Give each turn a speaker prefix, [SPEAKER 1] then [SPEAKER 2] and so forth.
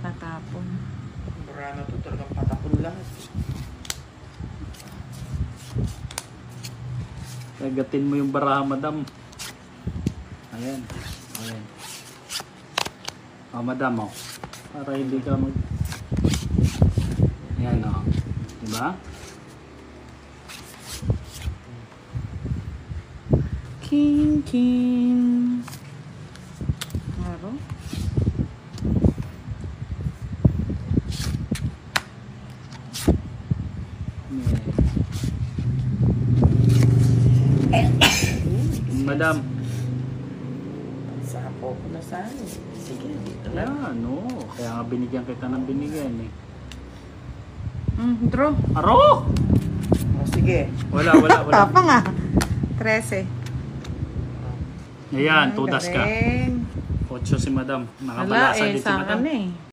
[SPEAKER 1] Tatapon.
[SPEAKER 2] Bara na to talagang patapon lahat.
[SPEAKER 3] Kagatin mo yung baraha, madam. Ayan. Ayan. Madam, para hindi ka mag... Ayan, diba?
[SPEAKER 1] King, king. Claro.
[SPEAKER 3] Madam.
[SPEAKER 2] Sapo ko na sana. Sige, dito na.
[SPEAKER 3] Ayan, kaya nga binigyan kita ng binigyan eh.
[SPEAKER 1] Draw.
[SPEAKER 3] Aro!
[SPEAKER 2] O, sige.
[SPEAKER 3] Wala.
[SPEAKER 1] Tapa nga. 13.
[SPEAKER 3] Ayan, tudas ka.
[SPEAKER 1] Galing.
[SPEAKER 3] 8 si madam.
[SPEAKER 1] Wala
[SPEAKER 3] Nakabalasa din si
[SPEAKER 1] sa
[SPEAKER 3] madam.
[SPEAKER 1] akin eh.